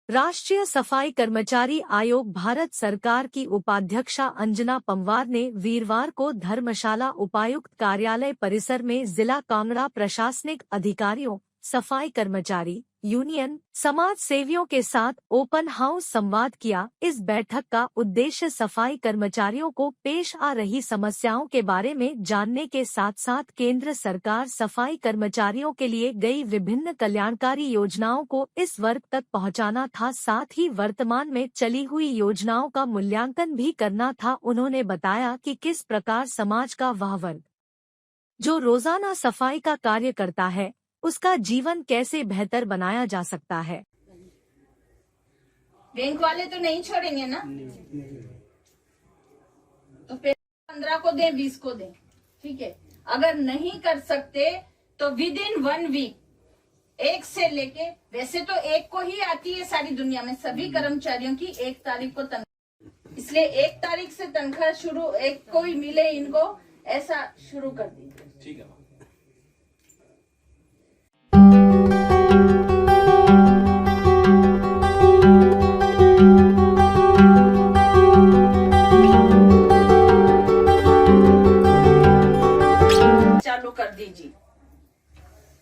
राष्ट्रीय सफाई कर्मचारी आयोग भारत सरकार की उपाध्यक्षा अंजना पंवार ने वीरवार को धर्मशाला उपायुक्त कार्यालय परिसर में जिला कांगड़ा प्रशासनिक अधिकारियों, सफाई कर्मचारी यूनियन, समाज सेवियों के साथ ओपन हाउस संवाद किया। इस बैठक का उद्देश्य सफाई कर्मचारियों को पेश आ रही समस्याओं के बारे में जानने के साथ साथ केंद्र सरकार सफाई कर्मचारियों के लिए गई विभिन्न कल्याणकारी योजनाओं को इस वर्ग तक पहुंचाना था, साथ ही वर्तमान में चली हुई योजनाओं का मूल्यांकन भी करना था। उन्होंने बताया कि किस प्रकार समाज का वह वर्ग जो रोजाना सफाई का कार्य करता है उसका जीवन कैसे बेहतर बनाया जा सकता है। बैंक वाले तो नहीं छोड़ेंगे ना, तो 15 को दें, 20 को दें, ठीक है। अगर नहीं कर सकते तो विद इन 1 वीक एक से लेके, वैसे तो एक को ही आती है सारी दुनिया में सभी कर्मचारियों की 1 तारीख को तनख्वाह, इसलिए 1 तारीख से तनख्वाह शुरू, एक को ही मिले इनको, ऐसा शुरू कर दीजिए, ठीक है। चालू कर दीजिए।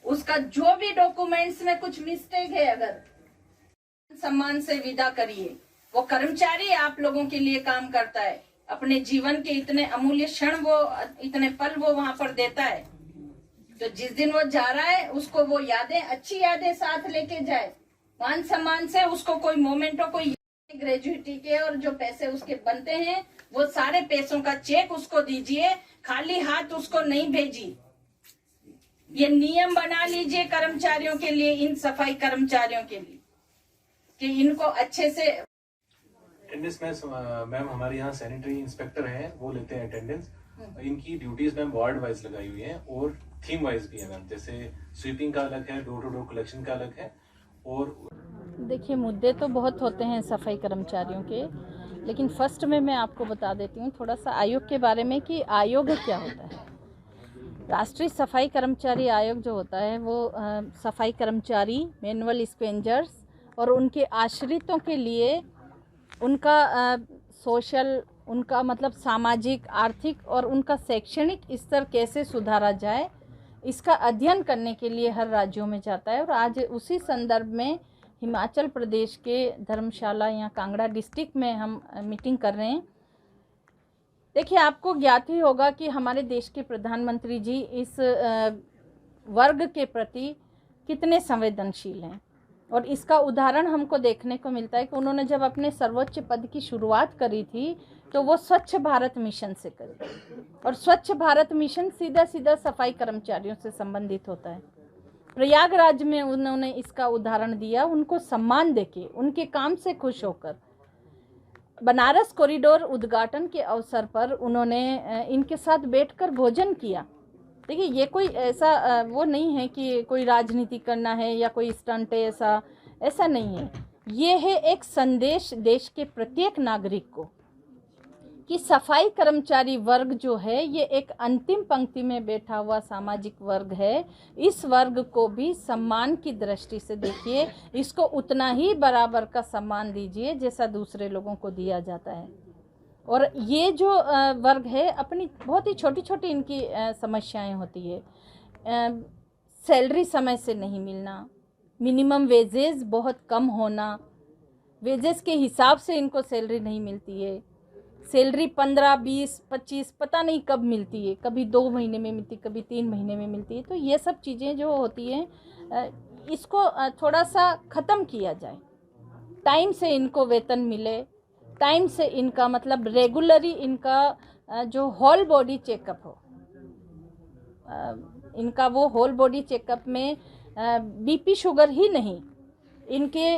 उसका जो भी डॉक्यूमेंट्स में कुछ मिस्टेक है अगर सम्मान से विदा करिए। वो कर्मचारी आप लोगों के लिए काम करता है, अपने जीवन के इतने अमूल्य क्षण वो, इतने पल वो वहां पर देता है, तो जिस दिन वो जा रहा है उसको वो यादें, अच्छी यादें साथ लेके जाए, मान सम्मान से उसको कोई मोमेंटो, कोई ग्रेजुएटी के और जो पैसे उसके बनते हैं वो सारे पैसों का चेक उसको दीजिए, खाली हाथ उसको नहीं भेजिए। ये नियम बना लीजिए कर्मचारियों के लिए, इन सफाई कर्मचारियों के लिए, कि इनको अच्छे से अटेंडेंस मैम हमारे यहाँ सैनिटरी इंस्पेक्टर हैं, वो लेते हैं अटेंडेंस। इनकी ड्यूटीज मैम वार्ड वाइज लगाई हुई हैं और थीम वाइज भी है मैम, जैसे स्वीपिंग का अलग है, डोर टू डोर कलेक्शन का अलग है। और देखिए, मुद्दे तो बहुत होते हैं सफाई कर्मचारियों के, लेकिन फर्स्ट में मैं आपको बता देती हूँ थोड़ा सा आयोग के बारे में कि आयोग क्या होता है। राष्ट्रीय सफाई कर्मचारी आयोग जो होता है वो सफाई कर्मचारी, मैनुअल स्पेंजर्स और उनके आश्रितों के लिए उनका सोशल, उनका मतलब सामाजिक, आर्थिक और उनका शैक्षणिक स्तर कैसे सुधारा जाए, इसका अध्ययन करने के लिए हर राज्यों में जाता है। और आज उसी संदर्भ में हिमाचल प्रदेश के धर्मशाला या कांगड़ा डिस्ट्रिक्ट में हम मीटिंग कर रहे हैं। देखिए, आपको ज्ञात ही होगा कि हमारे देश के प्रधानमंत्री जी इस वर्ग के प्रति कितने संवेदनशील हैं, और इसका उदाहरण हमको देखने को मिलता है कि उन्होंने जब अपने सर्वोच्च पद की शुरुआत करी थी तो वो स्वच्छ भारत मिशन से करी, और स्वच्छ भारत मिशन सीधा सीधा सफाई कर्मचारियों से संबंधित होता है। प्रयागराज में उन्होंने इसका उदाहरण दिया, उनको सम्मान देके, उनके काम से खुश होकर। बनारस कॉरिडोर उद्घाटन के अवसर पर उन्होंने इनके साथ बैठकर भोजन किया। देखिए, ये कोई ऐसा वो नहीं है कि कोई राजनीति करना है या कोई स्टंट है, ऐसा नहीं है। ये है एक संदेश देश के प्रत्येक नागरिक को कि सफाई कर्मचारी वर्ग जो है ये एक अंतिम पंक्ति में बैठा हुआ सामाजिक वर्ग है। इस वर्ग को भी सम्मान की दृष्टि से देखिए, इसको उतना ही बराबर का सम्मान दीजिए जैसा दूसरे लोगों को दिया जाता है। और ये जो वर्ग है, अपनी बहुत ही छोटी छोटी इनकी समस्याएं होती है। सैलरी समय से नहीं मिलना, मिनिमम वेजेस बहुत कम होना, वेजेस के हिसाब से इनको सैलरी नहीं मिलती है। सैलरी 15, 20, 25 पता नहीं कब मिलती है, कभी 2 महीने में मिलती, कभी 3 महीने में मिलती है। तो ये सब चीज़ें जो होती हैं, इसको थोड़ा सा ख़त्म किया जाए। टाइम से इनको वेतन मिले, टाइम से इनका मतलब रेगुलरी इनका जो होल बॉडी चेकअप हो, इनका वो होल बॉडी चेकअप में बीपी शुगर ही नहीं, इनके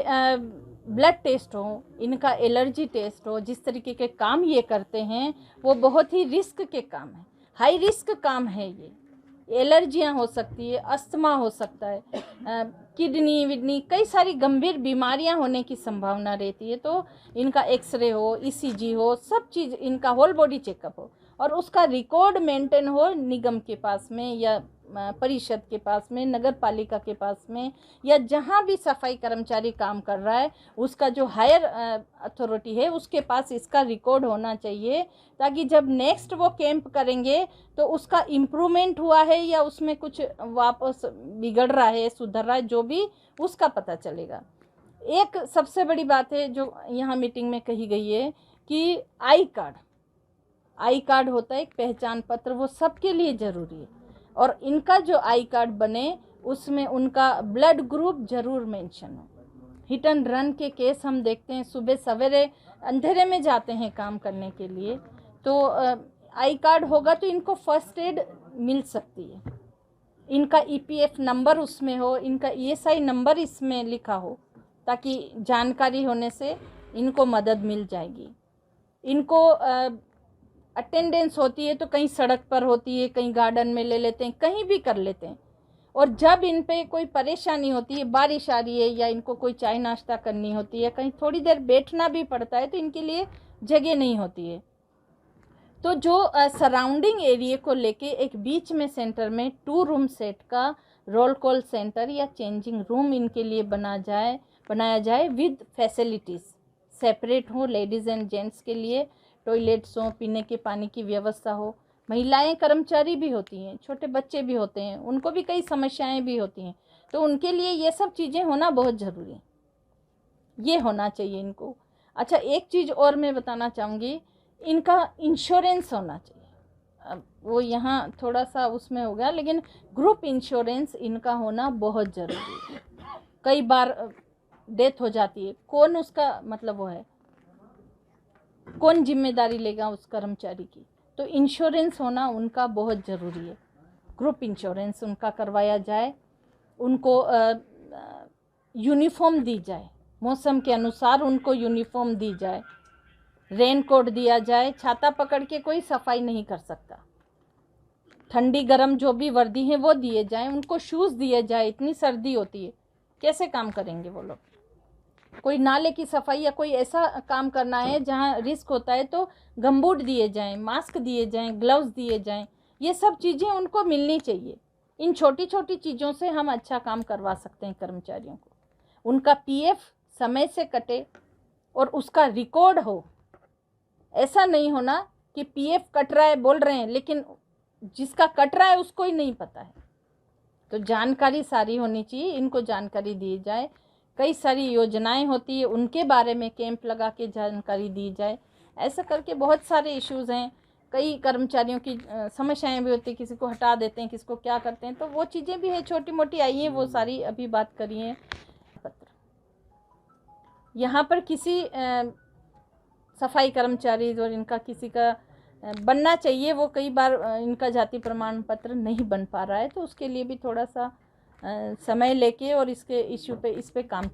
ब्लड टेस्ट हो, इनका एलर्जी टेस्ट हो। जिस तरीके के काम ये करते हैं वो बहुत ही रिस्क के काम है, हाई रिस्क काम है। ये एलर्जियां हो सकती है, अस्थमा हो सकता है, किडनी विडनी, कई सारी गंभीर बीमारियां होने की संभावना रहती है। तो इनका एक्सरे हो, ईसीजी हो, सब चीज़, इनका होल बॉडी चेकअप हो और उसका रिकॉर्ड मेंटेन हो निगम के पास में या परिषद के पास में, नगर पालिका के पास में, या जहाँ भी सफाई कर्मचारी काम कर रहा है उसका जो हायर अथॉरिटी है उसके पास इसका रिकॉर्ड होना चाहिए, ताकि जब नेक्स्ट वो कैंप करेंगे तो उसका इम्प्रूवमेंट हुआ है या उसमें कुछ वापस बिगड़ रहा है, सुधर रहा है, जो भी उसका पता चलेगा। एक सबसे बड़ी बात है जो यहाँ मीटिंग में कही गई है कि आई कार्ड होता है एक पहचान पत्र, वो सबके लिए ज़रूरी है, और इनका जो आई कार्ड बने उसमें उनका ब्लड ग्रुप ज़रूर मेंशन हो। हिट एंड रन के केस हम देखते हैं, सुबह सवेरे अंधेरे में जाते हैं काम करने के लिए, तो आई कार्ड होगा तो इनको फर्स्ट एड मिल सकती है, इनका EPF नंबर उसमें हो, इनका ESI नंबर इसमें लिखा हो, ताकि जानकारी होने से इनको मदद मिल जाएगी। इनको अटेंडेंस होती है तो कहीं सड़क पर होती है, कहीं गार्डन में ले लेते हैं, कहीं भी कर लेते हैं, और जब इन पे कोई परेशानी होती है, बारिश आ रही है या इनको कोई चाय नाश्ता करनी होती है, कहीं थोड़ी देर बैठना भी पड़ता है तो इनके लिए जगह नहीं होती है, तो जो सराउंडिंग एरिया को लेके एक बीच में सेंटर में 2 रूम सेट का रोल कॉल सेंटर या चेंजिंग रूम इनके लिए बनाया जाए विद फैसिलिटीज़, सेपरेट हो, लेडीज़ एंड जेंट्स के लिए टॉयलेट्स हो, पीने के पानी की व्यवस्था हो। महिलाएं कर्मचारी भी होती हैं, छोटे बच्चे भी होते हैं, उनको भी कई समस्याएं भी होती हैं, तो उनके लिए ये सब चीज़ें होना बहुत ज़रूरी है, ये होना चाहिए इनको। अच्छा, एक चीज़ और मैं बताना चाहूँगी, इनका इंश्योरेंस होना चाहिए। अब वो यहाँ थोड़ा सा उसमें हो गया, लेकिन ग्रुप इंश्योरेंस इनका होना बहुत ज़रूरी है। कई बार डेथ हो जाती है, कौन उसका मतलब वो है, कौन जिम्मेदारी लेगा उस कर्मचारी की, तो इंश्योरेंस होना उनका बहुत ज़रूरी है। ग्रुप इंश्योरेंस उनका करवाया जाए, उनको यूनिफॉर्म दी जाए, मौसम के अनुसार उनको यूनिफॉर्म दी जाए, रेन कोट दिया जाए, छाता पकड़ के कोई सफाई नहीं कर सकता, ठंडी गर्म जो भी वर्दी है वो दिए जाए, उनको शूज़ दिए जाए, इतनी सर्दी होती है कैसे काम करेंगे वो लोग। कोई नाले की सफाई या कोई ऐसा काम करना है जहाँ रिस्क होता है तो गमबूट दिए जाएं, मास्क दिए जाएं, ग्लव्स दिए जाएं, ये सब चीज़ें उनको मिलनी चाहिए। इन छोटी छोटी चीज़ों से हम अच्छा काम करवा सकते हैं कर्मचारियों को। उनका PF समय से कटे और उसका रिकॉर्ड हो, ऐसा नहीं होना कि PF कट रहा है बोल रहे हैं लेकिन जिसका कट रहा है उसको ही नहीं पता है। तो जानकारी सारी होनी चाहिए, इनको जानकारी दी जाए। कई सारी योजनाएं होती है, उनके बारे में कैंप लगा के जानकारी दी जाए। ऐसा करके बहुत सारे इश्यूज़ हैं, कई कर्मचारियों की समस्याएं भी होती है, किसी को हटा देते हैं, किसको क्या करते हैं, तो वो चीज़ें भी है छोटी मोटी आई हैं, वो सारी अभी बात करी है। पत्र यहाँ पर किसी सफाई कर्मचारी और इनका किसी का बनना चाहिए, वो कई बार इनका जाति प्रमाण पत्र नहीं बन पा रहा है, तो उसके लिए भी थोड़ा सा समय लेके और इसके इश्यू पे इस पे काम